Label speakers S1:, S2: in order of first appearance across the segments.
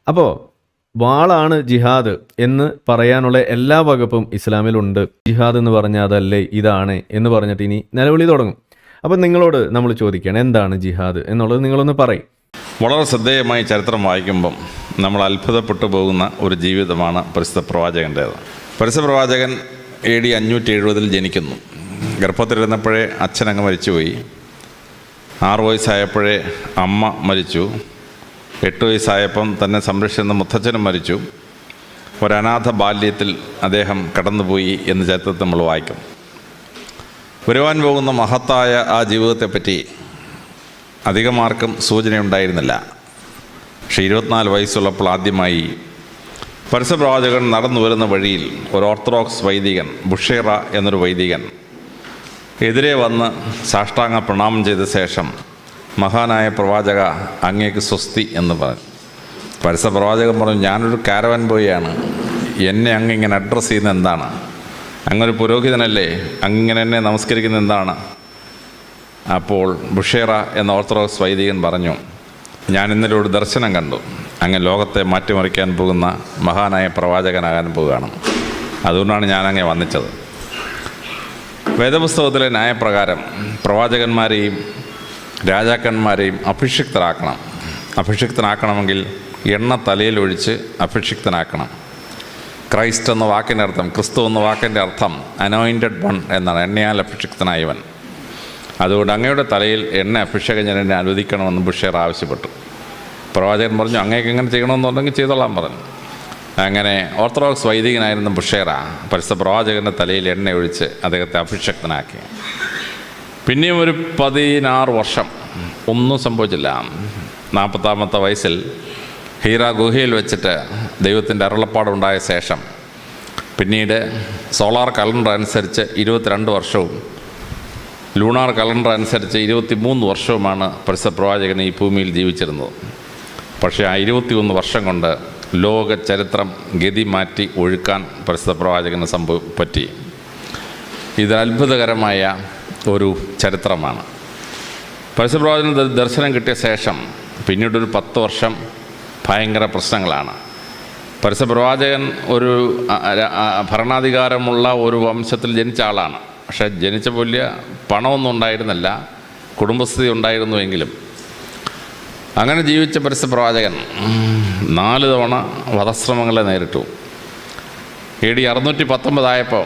S1: അപ്പോൾ വാളാണ് ജിഹാദ് എന്ന് പറയാനുള്ള എല്ലാ വകുപ്പും ഇസ്ലാമിലുണ്ട്. ജിഹാദ് എന്ന് പറഞ്ഞാൽ അതല്ലേ ഇതാണ് എന്ന് പറഞ്ഞിട്ട് ഇനി നിലവിളി തുടങ്ങും. അപ്പം നിങ്ങളോട് നമ്മൾ ചോദിക്കുകയാണ്, എന്താണ് ജിഹാദ് എന്നുള്ളത് നിങ്ങളൊന്ന് പറയും.
S2: വളരെ ശ്രദ്ധേയമായി ചരിത്രം വായിക്കുമ്പം നമ്മൾ അത്ഭുതപ്പെട്ടു പോകുന്ന ഒരു ജീവിതമാണ് പരിശുദ്ധ പ്രവാചകൻ്റേത്. പരിശുദ്ധ പ്രവാചകൻ AD 570 ജനിക്കുന്നു. ഗർഭത്തിലിരുന്നപ്പോഴേ അച്ഛനങ്ങ് മരിച്ചുപോയി. 6 വയസ്സായപ്പോഴേ അമ്മ മരിച്ചു. 8 വയസ്സായപ്പം തന്നെ സംരക്ഷിക്കുന്ന മുത്തച്ഛനും മരിച്ചു. ഒരനാഥ ബാല്യത്തിൽ അദ്ദേഹം കടന്നുപോയി എന്ന് ചരിത്രത്തിൽ നമ്മൾ വായിക്കും. വരുവാൻ പോകുന്ന മഹത്തായ ആ ജീവിതത്തെപ്പറ്റി അധികമാർക്കും സൂചനയുണ്ടായിരുന്നില്ല. പക്ഷേ 24 വയസ്സുള്ളപ്പോൾ ആദ്യമായി പരിശുദ്ധ പ്രവാചകൻ നടന്നു വരുന്ന വഴിയിൽ ഒരു ഓർത്തഡോക്സ് വൈദികൻ, ബുഷേറ എന്നൊരു വൈദികൻ എതിരെ വന്ന് സാഷ്ടാംഗ പ്രണാമം ചെയ്ത ശേഷം, മഹാനായ പ്രവാചക, അങ്ങേക്ക് സ്വസ്തി എന്ന് പറഞ്ഞു. പരിശുദ്ധ പ്രവാചകൻ പറഞ്ഞു, ഞാനൊരു കാരവൻ ബോയിയാണ്, എന്നെ അങ്ങിങ്ങനെ അഡ്രസ്സ് ചെയ്യുന്നത് എന്താണ്? അങ്ങൊരു പുരോഹിതനല്ലേ, അങ്ങിങ്ങനെ എന്നെ നമസ്കരിക്കുന്നത് എന്താണ്? അപ്പോൾ ബുഷേറ എന്ന ഓർത്തഡോക്സ് വൈദികൻ പറഞ്ഞു, ഞാൻ ഇന്നലെ ഒരു ദർശനം കണ്ടു, അങ്ങ് ലോകത്തെ മാറ്റിമറിക്കാൻ പോകുന്ന മഹാനായ പ്രവാചകനാകാൻ പോവുകയാണ്, അതുകൊണ്ടാണ് ഞാനങ്ങ് വന്നിച്ചത്. വേദപുസ്തകത്തിലെ ന്യായപ്രകാരം പ്രവാചകന്മാരെയും രാജാക്കന്മാരെയും അഭിഷിക്തനാക്കണമെങ്കിൽ എണ്ണ തലയിലൊഴിച്ച് അഭിഷിക്തനാക്കണം. ക്രൈസ്റ്റ് എന്ന വാക്കിൻ്റെ അർത്ഥം, ക്രിസ്തു എന്ന വാക്കിൻ്റെ അർത്ഥം അനോയിൻറ്റഡ് വൺ എന്നാണ്, എണ്ണയാൽ അഭിഷിക്തനായവൻ. അതുകൊണ്ട് അങ്ങയുടെ തലയിൽ എണ്ണ അഭിഷേകം ഞാൻ എന്നെ അനുവദിക്കണമെന്ന് ബുഷേർ ആവശ്യപ്പെട്ടു. പ്രവാചകൻ പറഞ്ഞു, അങ്ങേക്ക് എങ്ങനെ ചെയ്യണമെന്നുണ്ടെങ്കിൽ ചെയ്തോളാൻ പറഞ്ഞു. അങ്ങനെ ഓർത്തഡോക്സ് വൈദികനായിരുന്ന ബുഷേറ പരിശുദ്ധ പ്രവാചകൻ്റെ തലയിൽ എണ്ണ ഒഴിച്ച് അദ്ദേഹത്തെ അഭിഷക്തനാക്കി. പിന്നെയും ഒരു 16 വർഷം ഒന്നും സംഭവിച്ചില്ല. 40ാമത്തെ വയസ്സിൽ ഹീറ ഗുഹയിൽ വെച്ചിട്ട് ദൈവത്തിൻ്റെ അരുളപ്പാടുണ്ടായ ശേഷം പിന്നീട് സോളാർ കലണ്ടർ അനുസരിച്ച് 22 വർഷവും ലൂണാർ കലണ്ടർ അനുസരിച്ച് 23 വർഷവുമാണ് പരിശുദ്ധ പ്രവാചകൻ ഈ ഭൂമിയിൽ ജീവിച്ചിരുന്നത്. പക്ഷേ ആ 21 വർഷം കൊണ്ട് ലോക ചരിത്രം ഗതി മാറ്റി ഒഴുക്കാൻ പരിശുദ്ധ പ്രവാചകന് പറ്റി. ഇത് അത്ഭുതകരമായ ഒരു ചരിത്രമാണ്. പരിശുദ്ധ പ്രവാചകന് ദർശനം കിട്ടിയ ശേഷം പിന്നീടൊരു 10 വർഷം ഭയങ്കര പ്രശ്നങ്ങളാണ്. പരിശുദ്ധ പ്രവാചകൻ ഒരു ഭരണാധികാരമുള്ള ഒരു വംശത്തിൽ ജനിച്ച ആളാണ്. പക്ഷേ ജനിച്ച വലിയ പണമൊന്നും ഉണ്ടായിരുന്നില്ല, കുടുംബസ്ഥിതി ഉണ്ടായിരുന്നുവെങ്കിലും അങ്ങനെ ജീവിച്ച പരിശുദ്ധ പ്രവാചകൻ 4 തവണ വധശ്രമങ്ങളെ നേരിട്ടു. AD 619 ആയപ്പോൾ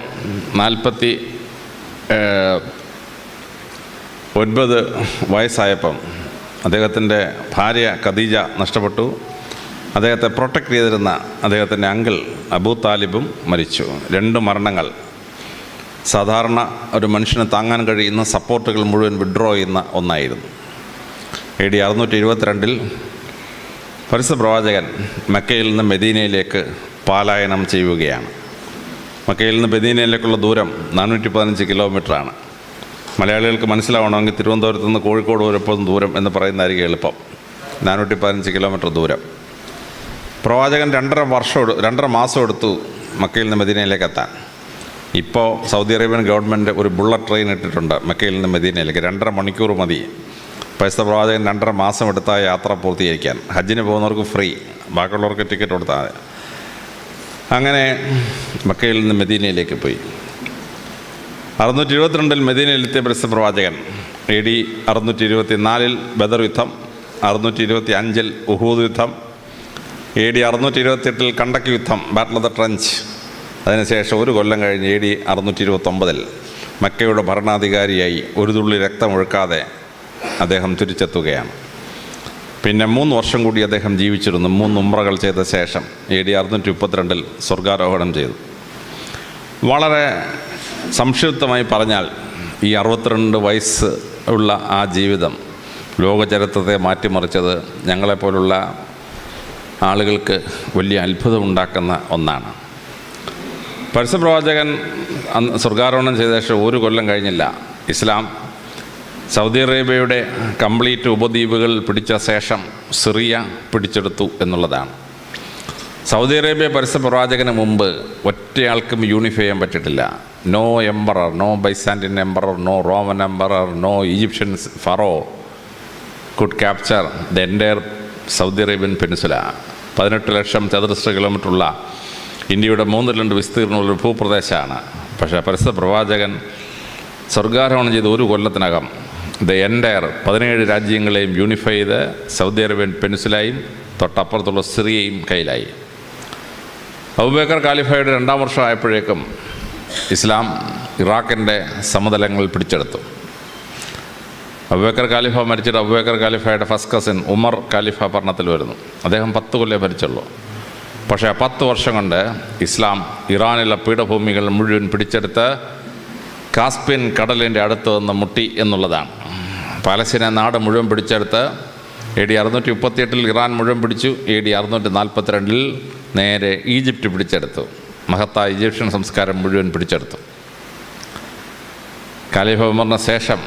S2: 49 വയസ്സായപ്പം അദ്ദേഹത്തിൻ്റെ ഭാര്യ ഖദീജ നഷ്ടപ്പെട്ടു. അദ്ദേഹത്തെ പ്രൊട്ടക്റ്റ് ചെയ്തിരുന്ന അദ്ദേഹത്തിൻ്റെ അങ്കിൾ അബൂ താലിബും മരിച്ചു. 2 മരണങ്ങൾ സാധാരണ ഒരു മനുഷ്യന് താങ്ങാൻ കഴിയുന്ന സപ്പോർട്ടുകൾ മുഴുവൻ വിഡ്രോ ചെയ്യുന്ന ഒന്നായിരുന്നു. AD 622 പരിശുദ്ധ പ്രവാചകൻ മക്കയിൽ നിന്ന് മെദീനയിലേക്ക് പലായനം ചെയ്യുകയാണ്. മക്കയിൽ നിന്ന് മെദീനയിലേക്കുള്ള ദൂരം 415 കിലോമീറ്ററാണ്. മലയാളികൾക്ക് മനസ്സിലാവണമെങ്കിൽ തിരുവനന്തപുരത്ത് നിന്ന് കോഴിക്കോട് വരെപ്പം ദൂരം എന്ന് പറയുന്നതായിരിക്കും എളുപ്പം. 415 കിലോമീറ്റർ ദൂരം. പ്രവാചകൻ 2.5 മാസം എടുത്തു മക്കയിൽ നിന്ന് മെദീനയിലേക്ക് എത്താൻ. ഇപ്പോൾ സൗദി അറേബ്യൻ ഗവൺമെൻറ് ഒരു ബുള്ളറ്റ് ട്രെയിൻ ഇട്ടിട്ടുണ്ട് മക്കയിൽ നിന്ന് മെദീനയിലേക്ക്. 2.5 മണിക്കൂർ മതി. പരിശുദ്ധ പ്രവാചകൻ 2.5 മാസം എടുത്ത യാത്ര പൂർത്തീകരിക്കാൻ. ഹജ്ജിന് പോകുന്നവർക്ക് ഫ്രീ, ബാക്കിയുള്ളവർക്ക് ടിക്കറ്റ് കൊടുത്താൽ മതി. അങ്ങനെ മക്കയിൽ നിന്ന് മെദീനയിലേക്ക് പോയി. 622 മെദീനയിലെത്തിയ പരിശുദ്ധ പ്രവാചകൻ AD 624 ബദർ യുദ്ധം, 625 ഉഹൂദ് യുദ്ധം, AD 628 കണ്ടക്ക് യുദ്ധം, ബാറ്റിൽ ഓഫ് ദ ട്രഞ്ച്. അതിനുശേഷം 1 കൊല്ലം കഴിഞ്ഞ് AD 629 മക്കയുടെ ഭരണാധികാരിയായി ഒരു തുള്ളി രക്തമൊഴുക്കാതെ അദ്ദേഹം തിരിച്ചെത്തുകയാണ്. പിന്നെ 3 വർഷം കൂടി അദ്ദേഹം ജീവിച്ചിരുന്നു. 3 ഉംറകൾ ചെയ്ത ശേഷം AD 632 സ്വർഗാരോഹണം ചെയ്തു. വളരെ സംക്ഷിപ്തമായി പറഞ്ഞാൽ ഈ 62 വയസ്സ് ഉള്ള ആ ജീവിതം ലോക ചരിത്രത്തെ മാറ്റിമറിച്ചത് ഞങ്ങളെപ്പോലുള്ള ആളുകൾക്ക് വലിയ അത്ഭുതമുണ്ടാക്കുന്ന ഒന്നാണ്. പരിശുദ്ധ പ്രവാചകൻ സ്വർഗാരോഹണം ചെയ്ത ശേഷം 1 കൊല്ലം കഴിഞ്ഞില്ല ഇസ്ലാം സൗദി അറേബ്യയുടെ കംപ്ലീറ്റ് ഉപദ്വീപുകൾ പിടിച്ച ശേഷം സിറിയ പിടിച്ചെടുത്തു എന്നുള്ളതാണ്. സൗദി അറേബ്യ പരിശുദ്ധ പ്രവാചകന് മുമ്പ് ഒറ്റയാൾക്കും യൂണിഫൈ ചെയ്യാൻ പറ്റിയിട്ടില്ല. No emperor, no Byzantine emperor, no Roman emperor, no Egyptian pharaoh could capture the entire Saudi Arabian peninsula. 18 lakh ചതുരശ്ര കിലോമീറ്ററുള്ള ഇന്ത്യയുടെ 3/2 വിസ്തീർണമുള്ളൊരു ഭൂപ്രദേശമാണ്. പക്ഷേ പരിശുദ്ധ പ്രവാചകൻ സ്വർഗാരോഹണം ചെയ്ത് ഒരു കൊല്ലത്തിനകം എൻ്റയർ 17 രാജ്യങ്ങളെയും യൂണിഫൈ ചെയ്ത് സൗദി അറേബ്യൻ പെനിൻസുലയും തൊട്ടപ്പുറത്തുള്ള സിറിയയും കയ്യിലായി. അബൂബക്കർ ഖലീഫയുടെ 2ാം വർഷമായപ്പോഴേക്കും ഇസ്ലാം ഇറാഖിൻ്റെ സമതലങ്ങൾ പിടിച്ചെടുത്തു. അബൂബക്കർ ഖലീഫ മരിച്ചിട്ട് അബൂബക്കർ ഖലീഫയുടെ ഫസ്റ്റ് കസിൻ ഉമർ ഖലീഫ ഭരണത്തിൽ വരുന്നു. അദ്ദേഹം 10 കൊല്ലം ഭരിച്ചുള്ളൂ. പക്ഷേ 10 വർഷം കൊണ്ട് ഇസ്ലാം ഇറാനിലെ പീഠഭൂമികൾ മുഴുവൻ പിടിച്ചെടുത്ത് കാസ്പിയൻ കടലിൻ്റെ അടുത്ത് നിന്ന് മുട്ടി എന്നുള്ളതാണ്. പാലസ്തീന നാട് മുഴുവൻ പിടിച്ചെടുത്ത് AD 638 ഇറാൻ മുഴുവൻ പിടിച്ചു. AD 642 നേരെ ഈജിപ്റ്റ് പിടിച്ചെടുത്തു. മഹത്തായ ഈജിപ്ഷ്യൻ സംസ്കാരം മുഴുവൻ പിടിച്ചെടുത്തു. ഖലീഫ ഉമറിന് ശേഷം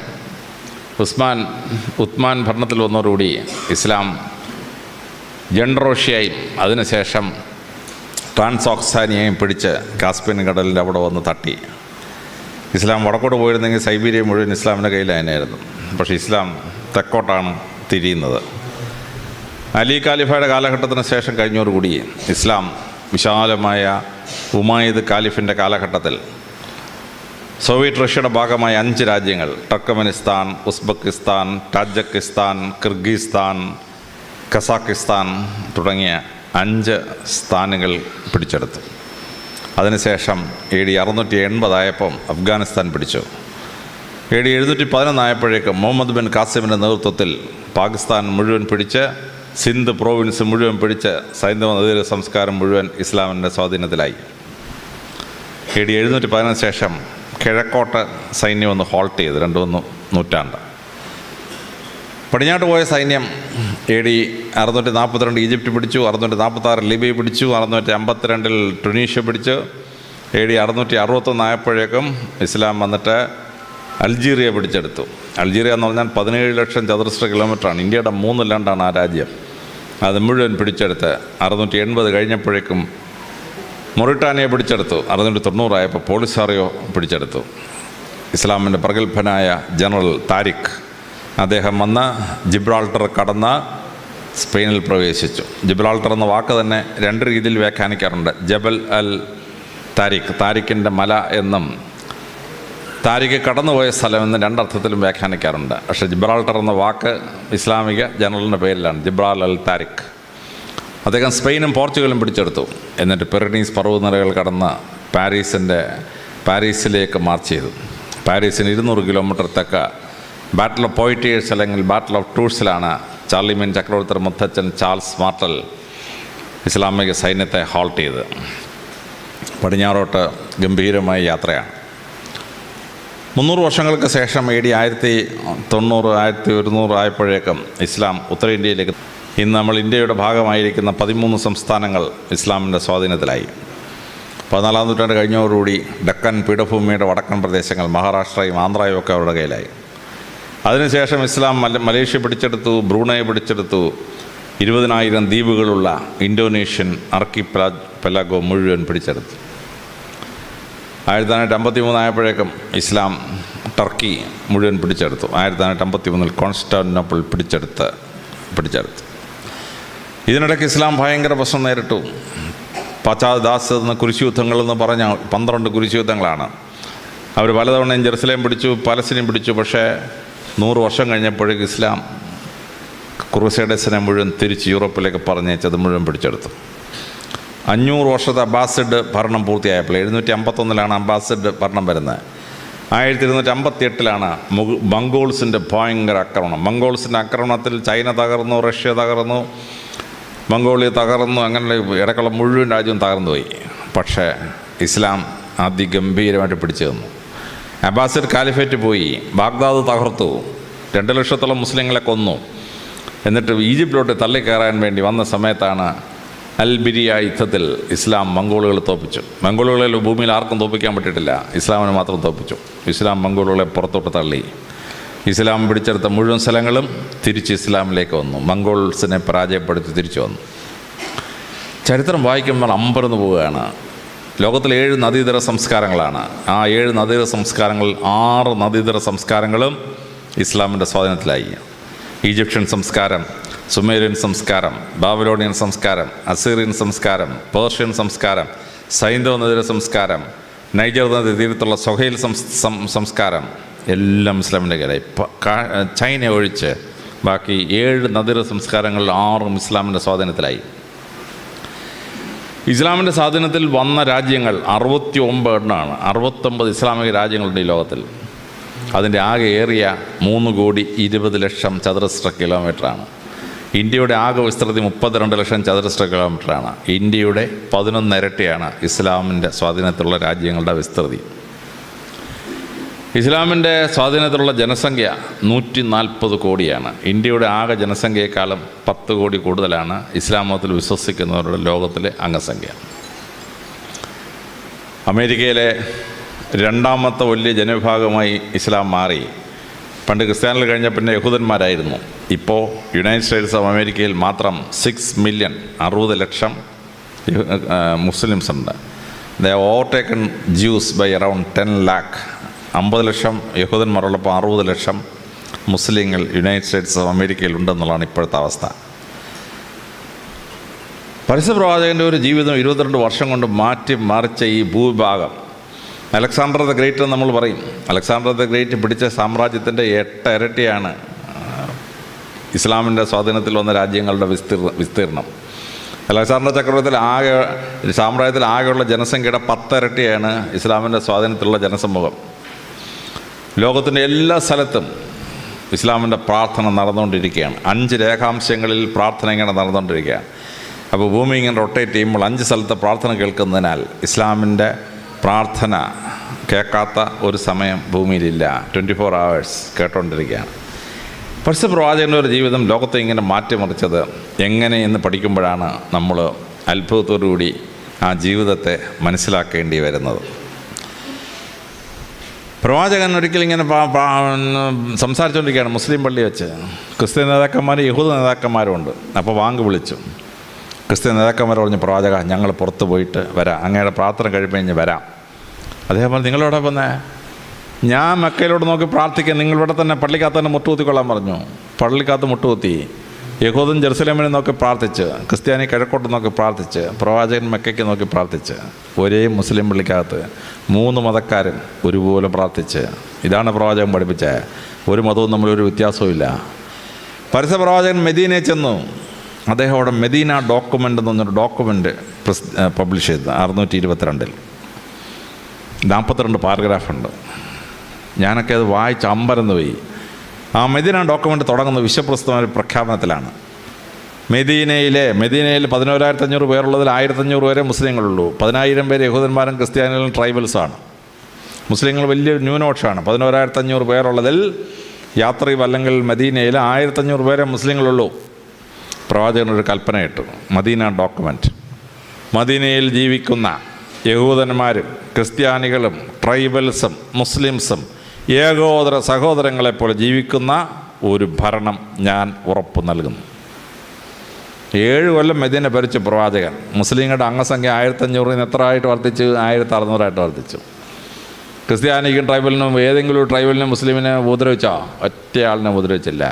S2: ഉസ്മാൻ ഭരണത്തിൽ വന്നതോടുകൂടി ഇസ്ലാം ജൻറോഷ്യയും അതിനുശേഷം ട്രാൻസോക്സാനിയയും പിടിച്ച് കാസ്പിയൻ കടലിൻ്റെ അവിടെ വന്ന് തട്ടി. ഇസ്ലാം വടക്കോട്ട് പോയിരുന്നെങ്കിൽ സൈബീരിയ മുഴുവൻ ഇസ്ലാമിൻ്റെ കയ്യിലായിരുന്നു. പക്ഷേ ഇസ്ലാം തെക്കോട്ടാണ് തിരിയുന്നത്. അലി ഖാലിഫയുടെ കാലഘട്ടത്തിന് ശേഷം കഴിഞ്ഞോടുകൂടി ഇസ്ലാം വിശാലമായ ഉമായിദ് ഖാലിഫിൻ്റെ കാലഘട്ടത്തിൽ സോവിയറ്റ് റഷ്യയുടെ ഭാഗമായ 5 രാജ്യങ്ങൾ ടർക്കമെനിസ്ഥാൻ, ഉസ്ബെക്കിസ്ഥാൻ, ടാജക്കിസ്ഥാൻ, കിർഗിസ്ഥാൻ, കസാക്കിസ്ഥാൻ തുടങ്ങിയ 5 സ്ഥാനങ്ങൾ പിടിച്ചെടുത്തു. അതിനുശേഷം AD 680 ആയപ്പം അഫ്ഗാനിസ്ഥാൻ പിടിച്ചു. AD 711 ആയപ്പോഴേക്കും മുഹമ്മദ് ബിൻ ഖാസിമിൻ്റെ നേതൃത്വത്തിൽ പാകിസ്ഥാൻ മുഴുവൻ പിടിച്ച് സിന്ധ് പ്രോവിൻസ് മുഴുവൻ പിടിച്ച് സൈന്ധവ നദീര സംസ്കാരം മുഴുവൻ ഇസ്ലാമിൻ്റെ സ്വാധീനത്തിലായി. AD 711 ശേഷം കിഴക്കോട്ട് സൈന്യം ഒന്ന് ഹോൾട്ട് ചെയ്ത് 2 നൂറ്റാണ്ട്. പടിഞ്ഞാട്ട് പോയ സൈന്യം AD 642 ഈജിപ്റ്റ് പിടിച്ചു, 646 ലിബിയ പിടിച്ചു, 652 ടുണീഷ്യ പിടിച്ചു. AD 661 ആയപ്പോഴേക്കും ഇസ്ലാം വന്നിട്ട് അൾജീരിയ പിടിച്ചെടുത്തു. അൾജീരിയ എന്ന് പറഞ്ഞാൽ 17 ലക്ഷം ചതുരശ്ര കിലോമീറ്ററാണ്. ഇന്ത്യയുടെ 3/2 ആ രാജ്യം. അത് മുഴുവൻ പിടിച്ചെടുത്ത് 680 കഴിഞ്ഞപ്പോഴേക്കും മൊറിട്ടാനിയ പിടിച്ചെടുത്തു. 690 ആയപ്പോൾ പോളിസാറിയോ പിടിച്ചെടുത്തു. ഇസ്ലാമിൻ്റെ പ്രഗത്ഭനായ ജനറൽ താരിഖ് അദ്ദേഹം വന്ന് ജിബ്രാൾട്ടർ കടന്ന് സ്പെയിനിൽ പ്രവേശിച്ചു. ജിബ്രാൾട്ടർ എന്ന വാക്ക് തന്നെ 2 രീതിയിൽ വ്യാഖ്യാനിക്കാറുണ്ട്. ജബൽ അൽ താരിഖ്, താരിഖിൻ്റെ മല എന്നും താരിഖ് കടന്നുപോയ സ്ഥലം എന്ന് 2 അർത്ഥത്തിലും വ്യാഖ്യാനിക്കാറുണ്ട്. പക്ഷേ ജിബ്രാൾട്ടർ എന്ന വാക്ക് ഇസ്ലാമിക ജനറലിൻ്റെ പേരിലാണ്, ജിബ്രാൽ അൽ താരിഖ്. അദ്ദേഹം സ്പെയിനും പോർച്ചുഗലും പിടിച്ചെടുത്തു. എന്നിട്ട് പിറനീസ് പർവ്വതനിരകൾ കടന്ന് പാരീസിലേക്ക് മാർച്ച് ചെയ്തു. പാരീസിന് 200 കിലോമീറ്റർ തെക്ക് ബാറ്റിൽ ഓഫ് പോയിറ്റിയേഴ്സ് അല്ലെങ്കിൽ ബാറ്റിൽ ഓഫ് ടൂൾസിലാണ് ചാർലിമീൻ ചക്രവർത്തി മുത്തച്ഛൻ ചാൾസ് മാർട്ടൽ ഇസ്ലാമിക സൈന്യത്തെ ഹോൾട്ട് ചെയ്ത്. പടിഞ്ഞാറോട്ട് ഗംഭീരമായ യാത്രയാണ്. 300 വർഷങ്ങൾക്ക് ശേഷം AD 1090 1100 ആയപ്പോഴേക്കും ഇസ്ലാം ഉത്തരേന്ത്യയിലേക്ക്. ഇന്ന് നമ്മൾ ഇന്ത്യയുടെ ഭാഗമായിരിക്കുന്ന 13 സംസ്ഥാനങ്ങൾ ഇസ്ലാമിൻ്റെ സ്വാധീനത്തിലായി. 14-ാം നൂറ്റാണ്ട് കഴിഞ്ഞതോടുകൂടി ഡക്കൻ പീഠഭൂമിയുടെ വടക്കൻ പ്രദേശങ്ങൾ മഹാരാഷ്ട്രയും ആന്ധ്രയും ഒക്കെ അവരുടെ കയ്യിലായി. അതിനുശേഷം ഇസ്ലാം മലേഷ്യ പിടിച്ചെടുത്തു, ബ്രൂണൈ പിടിച്ചെടുത്തു. 20,000 ദ്വീപുകളുള്ള ഇന്തോനേഷ്യൻ ആർക്കിപ്പെലാഗോ മുഴുവൻ പിടിച്ചെടുത്തു. 1953 ആയപ്പോഴേക്കും ഇസ്ലാം ടർക്കി മുഴുവൻ പിടിച്ചെടുത്തു. 1953 കോൺസ്റ്റാന്റിനോപ്പിൾ പിടിച്ചെടുത്ത്. ഇതിനിടയ്ക്ക് ഇസ്ലാം ഭയങ്കര പ്രശ്നം നേരിട്ടു. പാശ്ചാത്യദാസ് എന്ന കുരിശുയുദ്ധങ്ങളെന്ന് പറഞ്ഞ 12 കുരിശുയുദ്ധങ്ങളാണ്. അവർ പലതവണയും ജെറുസലേം പിടിച്ചു, പലസ്തീൻ പിടിച്ചു. പക്ഷേ 100 വർഷം കഴിഞ്ഞപ്പോഴേക്കും ഇസ്ലാം ക്രൂസൈഡേഴ്സിനെ മുഴുവൻ തിരിച്ച് യൂറോപ്പിലേക്ക് പറഞ്ഞേച്ചത് മുഴുവൻ പിടിച്ചെടുത്തു. 500 വർഷത്തെ അബ്ബാസിഡ് ഭരണം പൂർത്തിയായപ്പോൾ 751 അബ്ബാസിഡ് ഭരണം വരുന്നത്. 1258 മംഗോൾസിൻ്റെ ഭയങ്കര ആക്രമണം. മംഗോൾസിൻ്റെ ആക്രമണത്തിൽ ചൈന തകർന്നു, റഷ്യ തകർന്നു, മംഗോളിയ തകർന്നു. അങ്ങനെ ഇടയ്ക്കുള്ള മുഴുവൻ രാജ്യവും തകർന്നു പോയി. പക്ഷേ ഇസ്ലാം അതിഗംഭീരമായിട്ട് പിടിച്ചു തന്നു. അബ്ബാസിഡ് കാലിഫേറ്റ് പോയി, ബാഗ്ദാദ് തകർത്തു, 2 ലക്ഷത്തോളം മുസ്ലിങ്ങളെ കൊന്നു. എന്നിട്ട് ഈജിപ്തിലോട്ട് തള്ളിക്കയറാൻ വേണ്ടി വന്ന സമയത്താണ് അൽബിരിയ യുദ്ധത്തിൽ ഇസ്ലാം മംഗോളുകളെ തോൽപ്പിച്ചു. മംഗോളുകളെ ഭൂമിയിൽ ആർക്കും തോൽപ്പിക്കാൻ പറ്റിയിട്ടില്ല, ഇസ്ലാമിനെ മാത്രം തോൽപ്പിച്ചു. ഇസ്ലാം മംഗോളുകളെ പുറത്തോട്ട് തള്ളി. ഇസ്ലാം പിടിച്ചെടുത്ത മുഴുവൻ സ്ഥലങ്ങളും തിരിച്ച് ഇസ്ലാമിലേക്ക് വന്നു. മംഗോൾസിനെ പരാജയപ്പെടുത്തി തിരിച്ചു വന്നു. ചരിത്രം വായിക്കുമ്പോൾ അമ്പരന്ന് പോവുകയാണ്. ലോകത്തിലെ 7 നദീതര സംസ്കാരങ്ങളാണ്. ആ 7 നദീതര സംസ്കാരങ്ങളിൽ 6 നദീതര സംസ്കാരങ്ങളും ഇസ്ലാമിൻ്റെ സ്വാധീനത്തിലായി. ഈജിപ്ഷ്യൻ സംസ്കാരം സുമേരിയൻ സംസ്കാരം, ബാബിലോണിയൻ സംസ്കാരം, അസീറിയൻ സംസ്കാരം, പേർഷ്യൻ സംസ്കാരം, സൈന്ധവ നദീര സംസ്കാരം, നൈജർ നദി തീരത്തുള്ള സൊഹൈൽ സംസ്കാരം എല്ലാം ഇസ്ലാമിൻ്റെ കയ്യിലായി. ചൈന ഒഴിച്ച് ബാക്കി 7 നദീര സംസ്കാരങ്ങളിൽ 6 ഇസ്ലാമിൻ്റെ സ്വാധീനത്തിലായി. ഇസ്ലാമിൻ്റെ സ്വാധീനത്തിൽ വന്ന രാജ്യങ്ങൾ 69 എണ്ണമാണ്. 69 ഇസ്ലാമിക രാജ്യങ്ങളുണ്ട് ഈ ലോകത്തിൽ. അതിൻ്റെ ആകെ ഏറിയ 3,20,00,000 ചതുരശ്ര കിലോമീറ്ററാണ്. ഇന്ത്യയുടെ ആകെ വിസ്തൃതി 32 ലക്ഷം ചതുരശ്ര കിലോമീറ്ററാണ്. ഇന്ത്യയുടെ 11 ഇരട്ടിയാണ് ഇസ്ലാമിൻ്റെ സ്വാധീനത്തിലുള്ള രാജ്യങ്ങളുടെ വിസ്തൃതി. ഇസ്ലാമിൻ്റെ സ്വാധീനത്തിലുള്ള ജനസംഖ്യ 140 കോടിയാണ്. ഇന്ത്യയുടെ ആകെ ജനസംഖ്യയെക്കാളും 10 കോടി കൂടുതലാണ് ഇസ്ലാം മതത്തിൽ വിശ്വസിക്കുന്നവരുടെ ലോകത്തിലെ അംഗസംഖ്യ. അമേരിക്കയിലെ 2ാമത്തെ വലിയ ജനവിഭാഗമായി ഇസ്ലാം മാറി. പണ്ട് ക്രിസ്ത്യാനികൾ കഴിഞ്ഞ പിന്നെ യഹൂദന്മാരായിരുന്നു. ഇപ്പോൾ യുണൈറ്റഡ് സ്റ്റേറ്റ്സ് ഓഫ് അമേരിക്കയിൽ മാത്രം 6 മില്യൺ 60 ലക്ഷം മുസ്ലിംസ് ഉണ്ട്. They overtaken Jews by around 10 lakh. 50 lakh യഹൂദന്മാരുള്ളപ്പോൾ 60 ലക്ഷം മുസ്ലിങ്ങൾ യുണൈറ്റഡ് സ്റ്റേറ്റ്സ് ഓഫ് അമേരിക്കയിൽ ഉണ്ടെന്നുള്ളതാണ് ഇപ്പോഴത്തെ അവസ്ഥ. പരസ്യപ്രവാചകൻ്റെ ഒരു ജീവിതം 22 വർഷം കൊണ്ട് മറിച്ച ഈ ഭൂവിഭാഗം അലക്സാണ്ടർ ദ ഗ്രേറ്റ് എന്ന് നമ്മൾ പറയും. അലക്സാണ്ടർ ദ ഗ്രേറ്റ് പിടിച്ച സാമ്രാജ്യത്തിൻ്റെ 8 ഇരട്ടിയാണ് ഇസ്ലാമിൻ്റെ സ്വാധീനത്തിൽ വന്ന രാജ്യങ്ങളുടെ വിസ്തീർണം. അലക്സാണ്ടർ ചക്രവർത്തിയിൽ സാമ്രാജ്യത്തിൽ ആകെയുള്ള ജനസംഖ്യയുടെ 10 ഇരട്ടിയാണ് ഇസ്ലാമിൻ്റെ സ്വാധീനത്തിലുള്ള ജനസമൂഹം. ലോകത്തിൻ്റെ എല്ലാ സ്ഥലത്തും ഇസ്ലാമിൻ്റെ പ്രാർത്ഥന നടന്നുകൊണ്ടിരിക്കുകയാണ്. 5 രേഖാംശങ്ങളിൽ പ്രാർത്ഥന ഇങ്ങനെ നടന്നുകൊണ്ടിരിക്കുകയാണ്. അപ്പോൾ ഭൂമി ഇങ്ങനെ റൊട്ടേറ്റ് ചെയ്യുമ്പോൾ 5 സ്ഥലത്ത് പ്രാർത്ഥന കേൾക്കുന്നതിനാൽ ഇസ്ലാമിൻ്റെ പ്രാർത്ഥന കേൾക്കാത്ത ഒരു സമയം ഭൂമിയിലില്ല. 24 hours കേട്ടുകൊണ്ടിരിക്കുകയാണ്. പരസ്യപ്രവാചകൻ്റെ ഒരു ജീവിതം ലോകത്തെ ഇങ്ങനെ മാറ്റിമറിച്ചത് എങ്ങനെയെന്ന് പഠിക്കുമ്പോഴാണ് നമ്മൾ അത്ഭുതത്തോടുകൂടി ആ ജീവിതത്തെ മനസ്സിലാക്കേണ്ടി വരുന്നത്. പ്രവാചകൻ ഒരിക്കലും ഇങ്ങനെ സംസാരിച്ചുകൊണ്ടിരിക്കുകയാണ് മുസ്ലിം പള്ളി വെച്ച്. ക്രിസ്ത്യൻ നേതാക്കന്മാരും യഹൂദ നേതാക്കന്മാരും ഉണ്ട്. അപ്പോൾ വാങ്ക് വിളിച്ചു. ക്രിസ്ത്യൻ നേതാക്കന്മാർ പറഞ്ഞു, പ്രവാചക ഞങ്ങൾ പുറത്ത് പോയിട്ട് വരാം, അങ്ങയുടെ പ്രാർത്ഥന കഴിയുമ്പോൾ വരാം. അതേപോലെ നിങ്ങളോടെ വന്നേ, ഞാൻ മക്കയിലോട്ട് നോക്കി പ്രാർത്ഥിക്കാൻ, നിങ്ങളിവിടെ തന്നെ പള്ളിക്കകത്ത് തന്നെ മുട്ടുകുത്തിക്കൊള്ളാൻ പറഞ്ഞു. പള്ളിക്കകത്ത് മുട്ടുകുത്തി. യഹൂദൻ ജെറുസലേമിനെ നോക്കി പ്രാർത്ഥിച്ച്, ക്രിസ്ത്യാനി കിഴക്കോട്ട് നോക്കി പ്രാർത്ഥിച്ച്, പ്രവാചകൻ മക്കയ്ക്ക് നോക്കി പ്രാർത്ഥിച്ച്, ഒരേ മുസ്ലിം പള്ളിക്കകത്ത് 3 മതക്കാരും ഒരുപോലെ പ്രാർത്ഥിച്ച്. ഇതാണ് പ്രവാചകൻ പഠിപ്പിച്ചത്. ഒരു മതവും തമ്മിലൊരു വ്യത്യാസവും ഇല്ല. പരസ്യപ്രവാചകൻ മെദീനയിൽ ചെന്നു. അദ്ദേഹം അവിടെ മെദീന ഡോക്യുമെൻ്റ് എന്ന് പറഞ്ഞൊരു ഡോക്യുമെൻ്റ് പബ്ലിഷ് ചെയ്തു 622. 42 പാരഗ്രാഫുണ്ട്. ഞാനൊക്കെ അത് വായിച്ച് അമ്പരന്ന് പോയി. ആ മെദീന ഡോക്യുമെൻ്റ് തുടങ്ങുന്ന വിശ്വപ്രസിദ്ധമായ ഒരു പ്രഖ്യാപനത്തിലാണ്. മെദീനയിൽ 11,500 പേരുള്ളതിൽ 1,500 പേരെ മുസ്ലിങ്ങളുള്ളൂ. 10,000 പേര് യഹൂദന്മാരും ക്രിസ്ത്യാനികളും ട്രൈബൽസാണ്. മുസ്ലിങ്ങൾ വലിയ ന്യൂനപക്ഷമാണ്. 11,500 പേരുള്ളതിൽ യാത്രയും അല്ലെങ്കിൽ മദീനയിൽ 1,500 പേരെ മുസ്ലിങ്ങളുള്ളൂ. പ്രവാചകനൊരു കൽപ്പന ഇട്ടു. Medina document. മദീനയിൽ ജീവിക്കുന്ന യഹൂദന്മാരും ക്രിസ്ത്യാനികളും ട്രൈബൽസും മുസ്ലിംസും ഏകോദര സഹോദരങ്ങളെപ്പോലെ ജീവിക്കുന്ന ഒരു ഭരണം ഞാൻ ഉറപ്പു നൽകുന്നു. 7 കൊല്ലം മദീന ഭരിച്ച പ്രവാചകൻ. മുസ്ലിങ്ങളുടെ അംഗസംഖ്യ 1,500 എത്ര ആയിട്ട് വർദ്ധിച്ചു? 1,600 വർദ്ധിച്ചു. ക്രിസ്ത്യാനിക്കും ട്രൈബലിനും ഏതെങ്കിലും ഒരു ട്രൈബലിനും മുസ്ലിമിനെ ഉപദ്രവിച്ചോ? ഒറ്റയാളിനെ ഉപദ്രവിച്ചില്ല.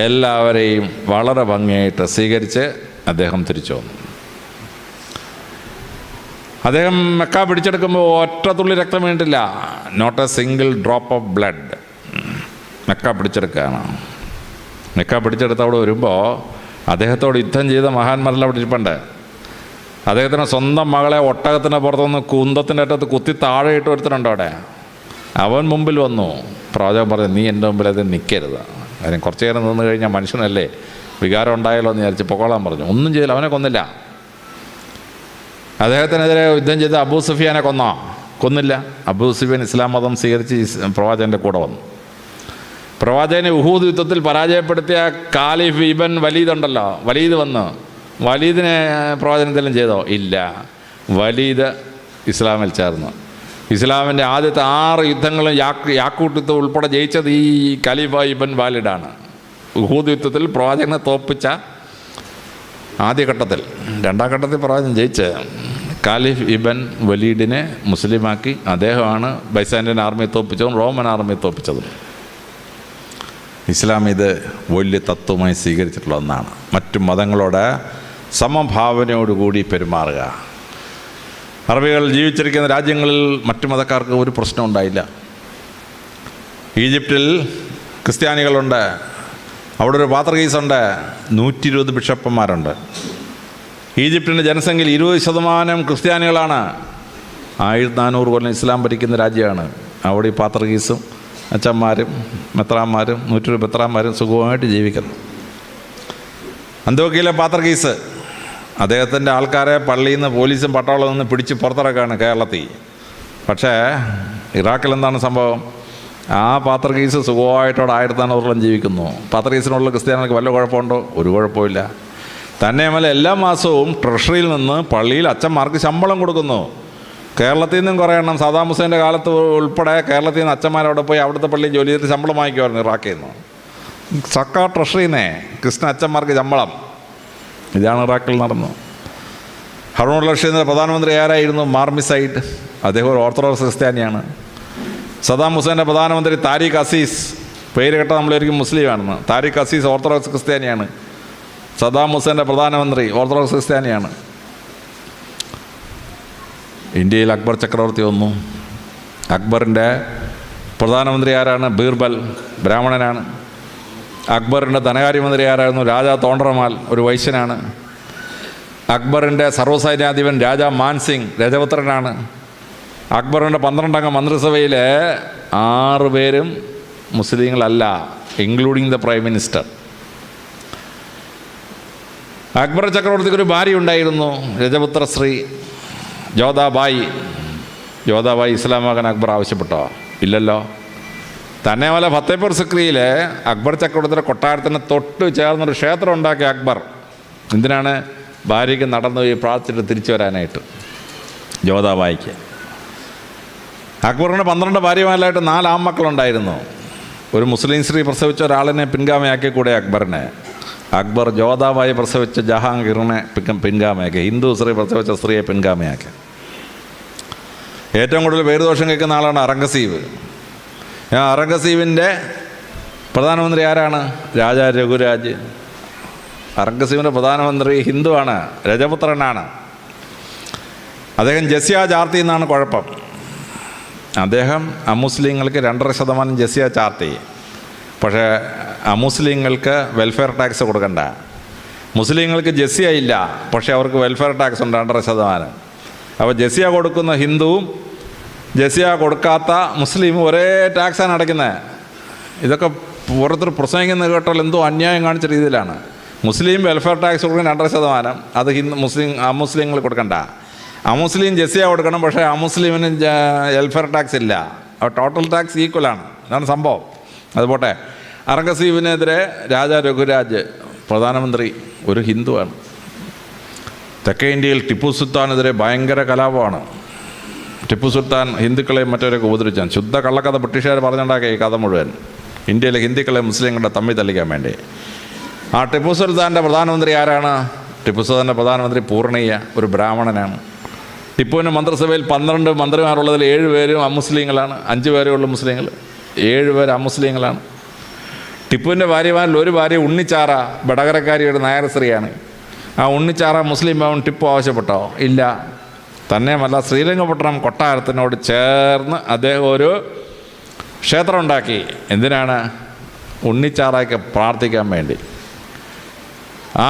S2: എല്ലാവരെയും വളരെ ഭംഗിയായിട്ട് സ്വീകരിച്ച് അദ്ദേഹം തിരിച്ചു വന്നു. അദ്ദേഹം മെക്ക പിടിച്ചെടുക്കുമ്പോൾ ഒറ്റ തുള്ളി രക്തം വീണിട്ടില്ല. Not a single drop of blood. Mecca പിടിച്ചെടുക്കുകയാണ്. മെക്ക പിടിച്ചെടുത്ത് അവിടെ വരുമ്പോൾ അദ്ദേഹത്തോട് യുദ്ധം ചെയ്ത മഹാന്മാരെല്ലാം അവിടെ ഇരിപ്പുണ്ട്. അദ്ദേഹത്തിന് സ്വന്തം മകളെ ഒട്ടകത്തിൻ്റെ പുറത്തുനിന്ന് കുന്തത്തിൻ്റെ അറ്റത്ത് കുത്തി താഴെ ഇട്ട് വരുത്തുന്നുണ്ട് അവിടെ. അവൻ മുമ്പിൽ വന്നു. പ്രവാചകൻ പറഞ്ഞു, നീ എൻ്റെ മുമ്പിൽ അത് നിൽക്കരുത്. കാര്യം കുറച്ച് നേരം നിന്ന് കഴിഞ്ഞാൽ മനുഷ്യനല്ലേ, വികാരം ഉണ്ടായല്ലോ എന്ന് വിചാരിച്ച് പൊക്കോളാൻ പറഞ്ഞു. ഒന്നും ചെയ്തില്ല. അവനെ കൊന്നില്ല. അദ്ദേഹത്തിനെതിരെ യുദ്ധം ചെയ്ത് അബൂ സുഫിയാനെ കൊന്നില്ല. അബൂ സുഫിയാൻ ഇസ്ലാം മതം സ്വീകരിച്ച് പ്രവാചകൻ്റെ കൂടെ വന്നു. പ്രവാചകനെ ഉഹൂദ് യുദ്ധത്തിൽ പരാജയപ്പെടുത്തിയ ഖാലിഫ് ഇബൻ വലീദ് ഉണ്ടല്ലോ, വലീദ് വന്ന് വലീദിനെ പ്രവാചകൻ എന്തെങ്കിലും ചെയ്തോ? ഇല്ല. വലീദ് ഇസ്ലാമിൽ ചേർന്നു. ഇസ്ലാമിൻ്റെ ആദ്യത്തെ 6 യുദ്ധങ്ങളും യാക്കൂട്ട് യുദ്ധം ഉൾപ്പെടെ ജയിച്ചത് ഈ ഖലീഫ ഇബൻ വാലിദാണ്. ഉഹൂദ് യുദ്ധത്തിൽ പ്രവാചകനെ തോൽപ്പിച്ച ആദ്യഘട്ടത്തിൽ. 2ാം ഘട്ടത്തിൽ പ്രവാചകൻ ജയിച്ച് ഖാലിഫ് ഇബൻ വലീദിനെ മുസ്ലിമാക്കി. അദ്ദേഹമാണ് ബൈസാൻഡിയൻ ആർമിയെ തോൽപ്പിച്ചതും റോമൻ ആർമിയെ തോൽപ്പിച്ചതും. ഇസ്ലാം ഇത് വലിയ തത്വമായി സ്വീകരിച്ചിട്ടുള്ള ഒന്നാണ്. മറ്റു മതങ്ങളോട് സമഭാവനയോടുകൂടി പെരുമാറുക. അറബികൾ ജീവിച്ചിരിക്കുന്ന രാജ്യങ്ങളിൽ മറ്റു മതക്കാർക്ക് ഒരു പ്രശ്നം ഉണ്ടായില്ല. ഈജിപ്തിൽ ക്രിസ്ത്യാനികളുണ്ട്, അവിടെ ഒരു പാത്രീസുണ്ട്, 120 ബിഷപ്പന്മാരുണ്ട്. ഈജിപ്തിൻ്റെ ജനസംഖ്യയിൽ 20% ക്രിസ്ത്യാനികളാണ്. 1400 കൊല്ലം ഇസ്ലാം ഭരിക്കുന്ന രാജ്യമാണ്. അവിടെ ഈ പാത്രീസും അച്ഛന്മാരും മെത്രാന്മാരും 120 മെത്രാന്മാരും സുഖമായിട്ട് ജീവിക്കുന്നു. അന്തോക്കിയിലെ പാത്രീസ് അദ്ദേഹത്തിൻ്റെ ആൾക്കാരെ പള്ളിയിൽ നിന്ന് പോലീസും പട്ടാളവും നിന്ന് പിടിച്ച് പുറത്തിറക്കാണ് കേരളത്തിൽ. പക്ഷേ ഇറാഖിൽ എന്താണ് സംഭവം? ആ പാത്രീസ് സുഖമായിട്ടവിടെ 1400 ജീവിക്കുന്നു. പാത്രീസിനുള്ള ക്രിസ്ത്യാനികൾക്ക് വല്ല കുഴപ്പമുണ്ടോ? ഒരു കുഴപ്പമില്ല. തന്നെയുമല്ല എല്ലാ മാസവും ട്രഷറിയിൽ നിന്ന് പള്ളിയിൽ അച്ഛന്മാർക്ക് ശമ്പളം കൊടുക്കുന്നു. കേരളത്തിൽ നിന്നും കുറേ എണ്ണം സദാം ഹുസൈൻ്റെ കാലത്ത് ഉൾപ്പെടെ കേരളത്തിൽ നിന്ന് അച്ഛന്മാരവിടെ പോയി അവിടുത്തെ പള്ളിയിൽ ജോലി ചെയ്തിട്ട് ശമ്പളം വാങ്ങിക്കുമായിരുന്നു ഇറാഖിൽ നിന്ന്. സർക്കാർ ട്രഷറിന്നേ ക്രിസ്ത്യൻ അച്ഛന്മാർക്ക് ശമ്പളം. ഇതാണ് ഇറാഖിൽ നടന്നു. ഹറൂൺ റഷീദിൻ്റെ പ്രധാനമന്ത്രി ആരായിരുന്നു? മാർമിസൈഡ്. അദ്ദേഹം ഒരു ഓർത്തഡോക്സ് ക്രിസ്ത്യാനിയാണ്. സദാം ഹുസൈൻ്റെ പ്രധാനമന്ത്രി താരിഖ് അസീസ്, പേര് കേട്ട നമ്മളൊരിക്കും മുസ്ലിമാണെന്ന്. താരിഖ് അസീസ് ഓർത്തഡോക്സ് ക്രിസ്ത്യാനിയാണ്. സദാം ഹുസൈൻ്റെ പ്രധാനമന്ത്രി ഓർത്തഡോക്സ് ക്രിസ്ത്യാനിയാണ്. ഇന്ത്യയിൽ അക്ബർ ചക്രവർത്തി വന്നു. അക്ബറിൻ്റെ പ്രധാനമന്ത്രി ആരാണ്? ബീർബൽ, ബ്രാഹ്മണനാണ്. അക്ബറിൻ്റെ ധനകാര്യമന്ത്രി ആരായിരുന്നു? രാജാ തോണ്ടർമാൽ, ഒരു വൈശ്യനാണ്. അക്ബറിൻ്റെ സർവ്വസൈന്യാധിപൻ രാജാ മാൻസിംഗ്, രജപുത്രനാണ്. അക്ബറിൻ്റെ 12 അംഗ മന്ത്രിസഭയിലെ 6 പേരും മുസ്ലിങ്ങളല്ല, including the prime minister. Akbar ചക്രവർത്തിക്ക് ഒരു ഭാര്യ ഉണ്ടായിരുന്നു, രജപുത്ര ശ്രീ ജോധാബായി. ജോധാബായി ഇസ്ലാമാകാൻ അക്ബർ ആവശ്യപ്പെട്ടോ? ഇല്ലല്ലോ. തന്നെയുമല്ല ഫത്തേപൂർ സിക്രിയിൽ അക്ബർ ചക്രവർത്തിയുടെ കൊട്ടാരത്തിന് തൊട്ട് ചേർന്നൊരു ക്ഷേത്രം ഉണ്ടാക്കിയ അക്ബർ. എന്തിനാണ്? ഭാര്യയ്ക്ക് നടന്നു പോയി പ്രാർത്ഥിച്ചിട്ട് തിരിച്ചു വരാനായിട്ട്. ജോധാബായിക്ക്. അക്ബറിന് 12 ഭാര്യമാരിലായിട്ട് 4 ആൺമക്കളുണ്ടായിരുന്നു. ഒരു മുസ്ലിം സ്ത്രീ പ്രസവിച്ച ഒരാളിനെ പിൻഗാമയാക്കി കൂടെ അക്ബറിനെ. അക്ബർ ജോധാബായി പ്രസവിച്ച ജഹാംഗീറിനെ പിൻഗാമയാക്കി. ഹിന്ദു സ്ത്രീ പ്രസവിച്ച സ്ത്രീയെ പിൻഗാമയാക്കി. ഏറ്റവും കൂടുതൽ പേരുദോഷം കേൾക്കുന്ന ആളാണ് ഔറംഗസീബ്. ഔറംഗസീബിൻ്റെ പ്രധാനമന്ത്രി ആരാണ്? രാജാ രഘുരാജ്. ഔറംഗസീബിൻ്റെ പ്രധാനമന്ത്രി ഹിന്ദുവാണ്, രജപുത്രനാണ്. അദ്ദേഹം ജസിയ ചാർത്തി എന്നാണ് കുഴപ്പം. അദ്ദേഹം അമുസ്ലിങ്ങൾക്ക് 2.5% ജസിയ ചാർത്തി. പക്ഷേ അമുസ്ലിങ്ങൾക്ക് വെൽഫെയർ ടാക്സ് കൊടുക്കണ്ട. മുസ്ലിങ്ങൾക്ക് ജസിയ ഇല്ല, പക്ഷേ അവർക്ക് വെൽഫെയർ ടാക്സ് ഉണ്ട് 2.5%. അപ്പോൾ ജസിയ കൊടുക്കുന്ന ഹിന്ദുവും ജസിയ കൊടുക്കാത്ത മുസ്ലിമും ഒരേ ടാക്സാണ് അടയ്ക്കുന്നത്. ഇതൊക്കെ ഓരോരുത്തർ പ്രസംഗിക്കുന്നത് കേട്ടാൽ എന്തോ അന്യായം കാണിച്ച രീതിയിലാണ്. മുസ്ലിം വെൽഫെയർ ടാക്സ് കൊടുക്കുന്ന 2.5%, അത് അമുസ്ലിങ്ങൾ കൊടുക്കണ്ട. അമുസ്ലിം ജസിയ കൊടുക്കണം, പക്ഷേ അമുസ്ലിമിന് വെൽഫെയർ ടാക്സ് ഇല്ല. അപ്പോൾ ടോട്ടൽ ടാക്സ് ഈക്വലാണ്. അതാണ് സംഭവം. അതുപോട്ടെ, ഔറംഗസീബിനെതിരെ രാജാ രഘുരാജ് പ്രധാനമന്ത്രി ഒരു ഹിന്ദുവാണ്. തെക്കേ ഇന്ത്യയിൽ ടിപ്പു സുൽത്താനെതിരെ ഭയങ്കര കലാപമാണ്. ടിപ്പു സുൽത്താൻ ഹിന്ദുക്കളെയും മറ്റവരൊക്കെ ഉപദ്രവിച്ചാണ്. ശുദ്ധ കള്ളക്കഥ ബ്രിട്ടീഷുകാർ പറഞ്ഞുണ്ടാക്കിയ ഈ കഥ മുഴുവൻ ഇന്ത്യയിലെ ഹിന്ദുക്കളെ മുസ്ലിങ്ങളുടെ തമ്മിൽ തല്ലിക്കാൻ വേണ്ടി. ആ ടിപ്പു സുൽത്താൻ്റെ പ്രധാനമന്ത്രി ആരാണ്? ടിപ്പു സുൽത്താൻ്റെ പ്രധാനമന്ത്രി പൂർണിയ, ഒരു ബ്രാഹ്മണനാണ്. ടിപ്പുവിൻ്റെ മന്ത്രിസഭയിൽ 12 മന്ത്രിമാരുള്ളതിൽ 7 പേരും അമുസ്ലിങ്ങളാണ്. 5 പേരേ ഉള്ളൂ മുസ്ലിങ്ങൾ, 7 പേര് അമുസ്ലിങ്ങളാണ്. ടിപ്പുവിൻ്റെ ഭാര്യമാരിൽ ഒരു ഭാര്യ ഉണ്ണിച്ചാറ, വടകരക്കാരിയുടെ നായർ സ്ത്രീയാണ്. ആ ഉണ്ണിച്ചാറ മുസ്ലിം ആവാൻ ടിപ്പു ആവശ്യപ്പെട്ടോ? ഇല്ല. തന്നെയുമല്ല ശ്രീരംഗപട്ടണം കൊട്ടാരത്തിനോട് ചേർന്ന് അദ്ദേഹം ഒരു ക്ഷേത്രം ഉണ്ടാക്കി. എന്തിനാണ്? ഉണ്ണിച്ചാറയ്ക്ക് പ്രാർത്ഥിക്കാൻ വേണ്ടി. ആ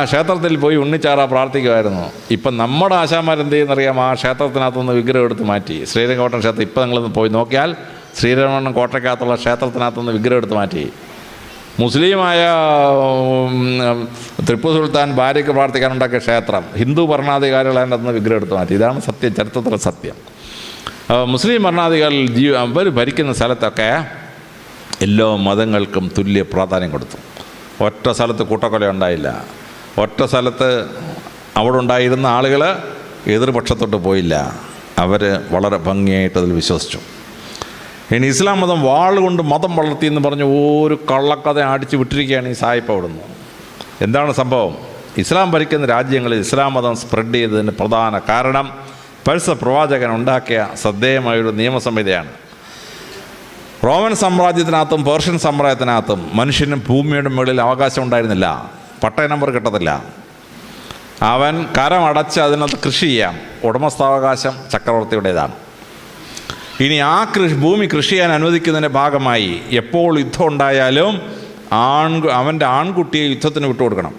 S2: ക്ഷേത്രത്തിൽ പോയി ഉണ്ണിച്ചാറ പ്രാർത്ഥിക്കുമായിരുന്നു. ഇപ്പം നമ്മുടെ ആശാന്മാരെന്ത് ചെയ്യുന്നറിയാം? ആ ക്ഷേത്രത്തിനകത്തുനിന്ന് വിഗ്രഹം എടുത്ത് മാറ്റി. ശ്രീരംഗപട്ടണം ക്ഷേത്രം ഇപ്പം നിങ്ങളൊന്ന് പോയി നോക്കിയാൽ ശ്രീരംഗപട്ടണം കോട്ടയ്ക്കകത്തുള്ള ക്ഷേത്രത്തിനകത്തുനിന്ന് വിഗ്രഹം എടുത്ത് മാറ്റി. മുസ്ലിമായ ടിപ്പു സുൽത്താൻ ഭാര്യയ്ക്ക് പ്രാർത്ഥിക്കാനുണ്ടാക്കിയ ക്ഷേത്രം ഹിന്ദു ഭരണാധികാരികൾ അതിൻ്റെ അകത്തുനിന്ന് വിഗ്രഹം എടുത്ത് മാറ്റി. ഇതാണ് സത്യം, ചരിത്രത്തിലെ സത്യം. മുസ്ലിം ഭരണാധികാരികൾ അവർ ഭരിക്കുന്ന സ്ഥലത്തൊക്കെ എല്ലാ മതങ്ങൾക്കും തുല്യ പ്രാധാന്യം കൊടുത്തു. ഒറ്റ സ്ഥലത്ത് കൂട്ടക്കൊല ഉണ്ടായില്ല. ഒറ്റ സ്ഥലത്ത് അവിടെ ഉണ്ടായിരുന്ന ആളുകൾ എതിർപക്ഷത്തോട്ട് പോയില്ല. അവർ വളരെ ഭംഗിയായിട്ട് അതിൽ വിശ്വസിച്ചു. ഇനി ഇസ്ലാം മതം വാളുകൊണ്ട് മതം വളർത്തിയെന്ന് പറഞ്ഞ് ഒരു കള്ളക്കഥ അടിച്ച് വിട്ടിരിക്കുകയാണ് ഈ സായിപ്പ് അവിടുന്ന്. എന്താണ് സംഭവം? ഇസ്ലാം ഭരിക്കുന്ന രാജ്യങ്ങളിൽ ഇസ്ലാം മതം സ്പ്രെഡ് ചെയ്തതിന് പ്രധാന കാരണം പേഴ്സ പ്രവാചകൻ ഉണ്ടാക്കിയ ശ്രദ്ധേയമായൊരു നിയമസംഹിതയാണ്. റോമൻ സാമ്രാജ്യത്തിനകത്തും പേർഷ്യൻ സാമ്രാജ്യത്തിനകത്തും മനുഷ്യനും ഭൂമിയുടെ മുകളിൽ അവകാശം ഉണ്ടായിരുന്നില്ല. പട്ടയ നമ്പർ കിട്ടത്തില്ല. അവൻ കരമടച്ച് അതിനകത്ത് കൃഷി ചെയ്യാം. ഉടമസ്ഥാവകാശം ചക്രവർത്തിയുടേതാണ്. ഇനി ആ ഭൂമി കൃഷി ചെയ്യാൻ അനുവദിക്കുന്നതിൻ്റെ ഭാഗമായി എപ്പോൾ യുദ്ധം ഉണ്ടായാലും അവൻ്റെ ആൺകുട്ടിയെ യുദ്ധത്തിന് വിട്ടുകൊടുക്കണം.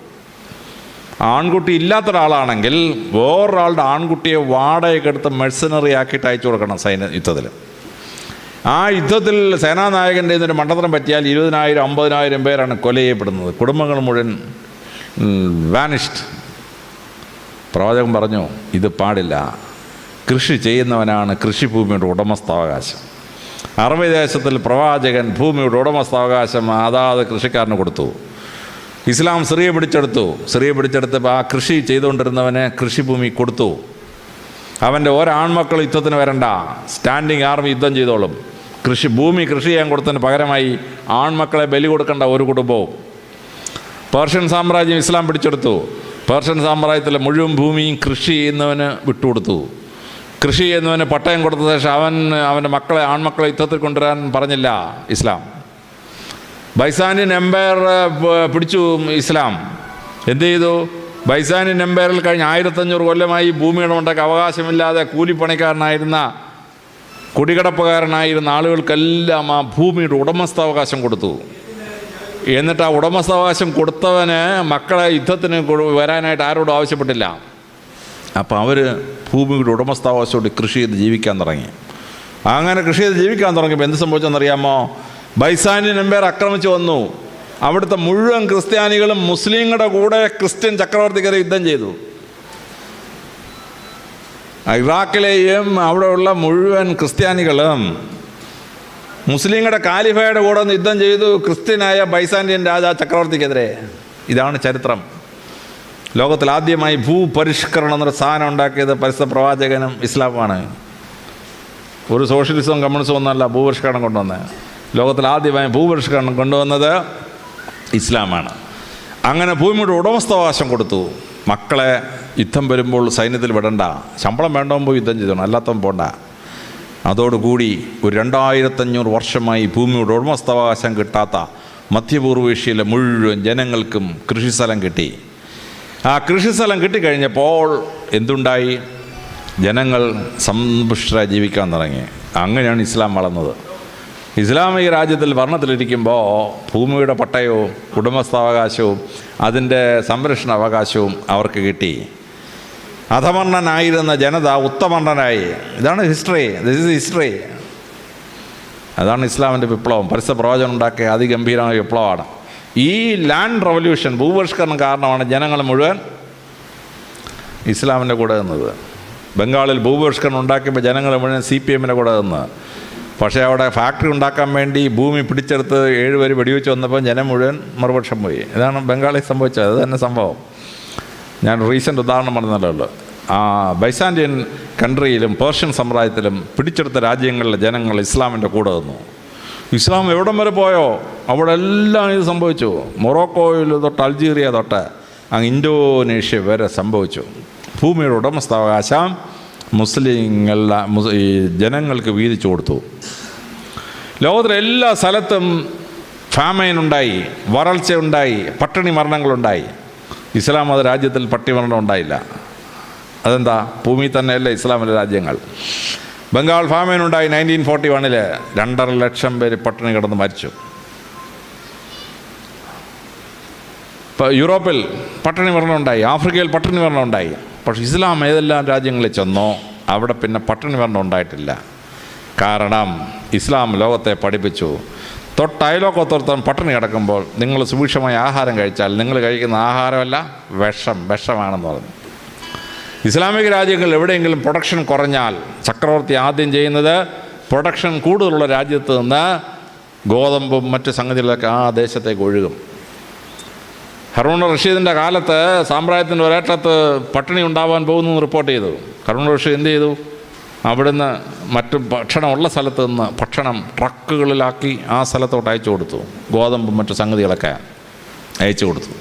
S2: ആൺകുട്ടി ഇല്ലാത്ത ഒരാളാണെങ്കിൽ വേറൊരാളുടെ ആൺകുട്ടിയെ വാടകയ്ക്ക് എടുത്ത് മെഴ്സണറി ആക്കിയിട്ട് അയച്ചു കൊടുക്കണം യുദ്ധത്തിൽ. ആ യുദ്ധത്തിൽ സേനാനായകൻ്റെ ഒരു മണ്ടത്തരം പറ്റിയാൽ 20,000 50,000 പേരാണ് കൊല ചെയ്യപ്പെടുന്നത്. കുടുംബങ്ങൾ മുഴുവൻ വാനിഷ്ഡ്. പ്രവാചകൻ പറഞ്ഞു, ഇത് പാടില്ല. കൃഷി ചെയ്യുന്നവനാണ് കൃഷിഭൂമിയുടെ ഉടമസ്ഥാവകാശം. അറബി ദേശത്തിൽ പ്രവാചകൻ ഭൂമിയുടെ ഉടമസ്ഥാവകാശം അതാത് കൃഷിക്കാരന് കൊടുത്തു. ഇസ്ലാം സിറിയ പിടിച്ചെടുത്തപ്പോൾ ആ കൃഷി ചെയ്തുകൊണ്ടിരുന്നവന് കൃഷിഭൂമി കൊടുത്തു. അവൻ്റെ ഒരാൺമക്കൾ യുദ്ധത്തിന് വരണ്ട, സ്റ്റാൻഡിങ് ആർമി യുദ്ധം ചെയ്തോളും. ഭൂമി കൃഷി ചെയ്യാൻ കൊടുത്തതിന് പകരമായി ആൺമക്കളെ ബലി കൊടുക്കേണ്ട ഒരു കുടുംബവും. പേർഷ്യൻ സാമ്രാജ്യം ഇസ്ലാം പിടിച്ചെടുത്തു. പേർഷ്യൻ സാമ്രാജ്യത്തിലെ മുഴുവൻ ഭൂമിയും കൃഷി ചെയ്യുന്നവന് വിട്ടുകൊടുത്തു. കൃഷി ചെയ്യുന്നവന് പട്ടയം കൊടുത്ത ശേഷം അവൻ്റെ ആൺമക്കളെ യുദ്ധത്തിൽ കൊണ്ടുവരാൻ പറഞ്ഞില്ല ഇസ്ലാം. ബൈസാനിയൻ എംപയർ പിടിച്ചു ഇസ്ലാം. എന്ത് ചെയ്തു? ബൈസാനിയൻ എംപയറിൽ കഴിഞ്ഞ 1500 കൊല്ലമായി ഭൂമിയുടെ ഉണ്ടാക്കി അവകാശമില്ലാതെ കൂലിപ്പണിക്കാരനായിരുന്ന കുടികിടപ്പുകാരനായിരുന്ന ആളുകൾക്കെല്ലാം ആ ഭൂമിയുടെ ഉടമസ്ഥാവകാശം കൊടുത്തു. എന്നിട്ട് ആ ഉടമസ്ഥാവകാശം കൊടുത്തവന് മക്കളെ യുദ്ധത്തിന് വരാനായിട്ട് ആരോടും ആവശ്യപ്പെട്ടില്ല. അപ്പോൾ അവർ ഭൂമിയുടെ ഉടമസ്ഥാവകാശത്തോട് കൃഷി ചെയ്ത് ജീവിക്കാൻ തുടങ്ങി. അങ്ങനെ കൃഷി ചെയ്ത് ജീവിക്കാൻ തുടങ്ങിയപ്പോൾ എന്ത് സംഭവിച്ചെന്നറിയാമോ? ബൈസാനിയൻ എംപയർ ആക്രമിച്ചു വന്നു. അവിടുത്തെ മുഴുവൻ ക്രിസ്ത്യാനികളും മുസ്ലിങ്ങളുടെ കൂടെ ക്രിസ്ത്യൻ ചക്രവർത്തിക്കെതിരെ യുദ്ധം ചെയ്തു. ഇറാഖിലെയും അവിടെയുള്ള മുഴുവൻ ക്രിസ്ത്യാനികളും മുസ്ലിങ്ങളുടെ കാലിഫയുടെ കൂടെ യുദ്ധം ചെയ്തു ക്രിസ്ത്യനായ ബൈസാന്റിയൻ ചക്രവർത്തിക്കെതിരെ. ഇതാണ് ചരിത്രം. ലോകത്തിൽ ആദ്യമായി ഭൂപരിഷ്കരണം എന്നൊരു സാധനം ഉണ്ടാക്കിയത് പരിശുദ്ധ പ്രവാചകനും ഇസ്ലാമാണ്. ഒരു സോഷ്യലിസവും കമ്മ്യൂണിസവും ഒന്നല്ല ഭൂപരിഷ്കരണം കൊണ്ടുവന്നത്. ലോകത്തിൽ ആദ്യമായി ഭൂപരിഷ്കരണം കൊണ്ടുവന്നത് ഇസ്ലാമാണ്. അങ്ങനെ ഭൂമിയുടെ ഉടമസ്ഥാവകാശം കൊടുത്തു. മക്കളെ യുദ്ധം വരുമ്പോൾ സൈന്യത്തിൽ വിടണ്ട, ശമ്പളം വേണ്ടവൻ പോയി യുദ്ധം ചെയ്തോണം, അല്ലാത്തവൻ പോണ്ട. അതോടുകൂടി ഒരു 2500 വർഷമായി ഭൂമിയുടെ ഉടമസ്ഥാവകാശം കിട്ടാത്ത മധ്യപൂർവേഷ്യയിലെ മുഴുവൻ ജനങ്ങൾക്കും കൃഷിസ്ഥലം കിട്ടി. ആ കൃഷിസ്ഥലം കിട്ടിക്കഴിഞ്ഞപ്പോൾ എന്തുണ്ടായി? ജനങ്ങൾ സമ്പുഷ്ടരായി ജീവിക്കാൻ തുടങ്ങി. അങ്ങനെയാണ് ഇസ്ലാം വളർന്നത്. ഇസ്ലാമിക രാജ്യത്തിൽ ഭരണത്തിലിരിക്കുമ്പോൾ ഭൂമിയുടെ പട്ടയവും ഉടമസ്ഥാവകാശവും അതിൻ്റെ സംരക്ഷണ അവകാശവും അവർക്ക് കിട്ടി. അധമർണനായിരുന്ന ജനത ഉത്തമർണനായി. ഇതാണ് ഹിസ്റ്ററി. This is history. അതാണ് ഇസ്ലാമിൻ്റെ വിപ്ലവം. പരിശുദ്ധ പ്രവചനം ഉണ്ടാക്കിയ അതിഗംഭീരമായ വിപ്ലവമാണ്. ഈ ലാൻഡ് റവല്യൂഷൻ, ഭൂപരിഷ്കരണം കാരണമാണ് ജനങ്ങൾ മുഴുവൻ ഇസ്ലാമിൻ്റെ കൂടെ നിന്നത്. ബംഗാളിൽ ഭൂപരിഷ്കരണം ഉണ്ടാക്കിയപ്പോൾ ജനങ്ങൾ മുഴുവൻ CPM-ൻ്റെ കൂടെ നിന്ന്. പക്ഷേ അവിടെ ഫാക്ടറി ഉണ്ടാക്കാൻ വേണ്ടി ഭൂമി പിടിച്ചെടുത്ത് 7 പേര് വെടിവെച്ച് വന്നപ്പോൾ ജനം മുഴുവൻ മറുപക്ഷം പോയി. ഇതാണ് ബംഗാളിൽ സംഭവിച്ചത്. അത് തന്നെ സംഭവം. ഞാൻ റീസെൻ്റ് ഉദാഹരണം പറഞ്ഞല്ലോ. ആ ബൈസാന്റിയൻ കൺട്രിയിലും പേർഷ്യൻ സാമ്രാജ്യത്തിലും പിടിച്ചെടുത്ത രാജ്യങ്ങളിലെ ജനങ്ങൾ ഇസ്ലാമിൻ്റെ കൂടെ നിന്നു. ഇസ്ലാം എവിടം വരെ പോയോ അവിടെ എല്ലാം ഇത് സംഭവിച്ചു. മൊറോക്കോയിൽ തൊട്ട് അൾജീരിയ തൊട്ട് അങ്ങ് ഇന്തോനേഷ്യ വരെ സംഭവിച്ചു. ഭൂമിയുടെ ഉടമസ്ഥാവകാശം ഈ ജനങ്ങൾക്ക് വീതിച്ചു കൊടുത്തു. ലോകത്തിലെ എല്ലാ സ്ഥലത്തും ഫാമൈനുണ്ടായി, വരൾച്ചയുണ്ടായി, പട്ടിണി മരണങ്ങളുണ്ടായി. ഇസ്ലാം മത രാജ്യത്തിൽ പട്ടിണി മരണം ഉണ്ടായില്ല. അതെന്താ? ഭൂമി തന്നെയല്ല ഇസ്ലാമിലെ രാജ്യങ്ങൾ. ബംഗാൾ ഫാമൈനുണ്ടായി 1941. 2.5 ലക്ഷം പേര് പട്ടിണി കിടന്ന് മരിച്ചു. ഇപ്പോൾ യൂറോപ്പിൽ പട്ടിണി മരണം ഉണ്ടായി, ആഫ്രിക്കയിൽ പട്ടിണി മരണം ഉണ്ടായി. പക്ഷേ ഇസ്ലാം ഏതെല്ലാം രാജ്യങ്ങളിൽ ചെന്നോ അവിടെ പിന്നെ പട്ടിണി മരണം ഉണ്ടായിട്ടില്ല. കാരണം ഇസ്ലാം ലോകത്തെ പഠിപ്പിച്ചു. തൊട്ടയലോക്കത്തോർത്തം പട്ടിണി കിടക്കുമ്പോൾ നിങ്ങൾ സുഭിക്ഷമായ ആഹാരം കഴിച്ചാൽ നിങ്ങൾ കഴിക്കുന്ന ആഹാരമല്ല വിഷമാണെന്ന് പറഞ്ഞു. ഇസ്ലാമിക രാജ്യങ്ങളിൽ എവിടെയെങ്കിലും പ്രൊഡക്ഷൻ കുറഞ്ഞാൽ ചക്രവർത്തി ആദ്യം ചെയ്യുന്നത് പ്രൊഡക്ഷൻ കൂടുതലുള്ള രാജ്യത്ത് നിന്ന് ഗോതമ്പും മറ്റ് സംഗതികളൊക്കെ ആ ദേശത്തേക്ക് ഒഴുകും. ഹറൂൺ റഷീദിൻ്റെ കാലത്ത് സാമ്രാജ്യത്തിൻ്റെ ഒരേറ്റത്ത് പട്ടിണി ഉണ്ടാവാൻ പോകുന്നു റിപ്പോർട്ട് ചെയ്തു. ഹറൂൺ റഷീദ് എന്ത് ചെയ്തു? അവിടുന്ന് മറ്റു ഭക്ഷണമുള്ള സ്ഥലത്ത് നിന്ന് ഭക്ഷണം ട്രക്കുകളിലാക്കി ആ സ്ഥലത്തോട്ട് അയച്ചു കൊടുത്തു. ഗോതമ്പും മറ്റു സംഗതികളൊക്കെ അയച്ചു കൊടുത്തു.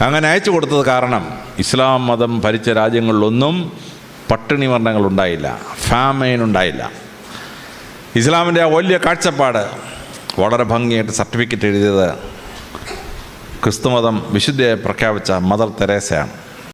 S2: അങ്ങനെ അയച്ചു കൊടുത്തത് കാരണം ഇസ്ലാം മതം ഭരിച്ച രാജ്യങ്ങളിലൊന്നും പട്ടിണി മരണങ്ങളുണ്ടായില്ല, ഫാമൈൻ ഉണ്ടായില്ല. ഇസ്ലാമിൻ്റെ ആ വലിയ കാഴ്ചപ്പാട് വളരെ ഭംഗിയായിട്ട് സർട്ടിഫിക്കറ്റ് എഴുതിയത് ക്രിസ്തുമതം വിശുദ്ധയായി പ്രഖ്യാപിച്ച മദർ തെരേസയാണ്.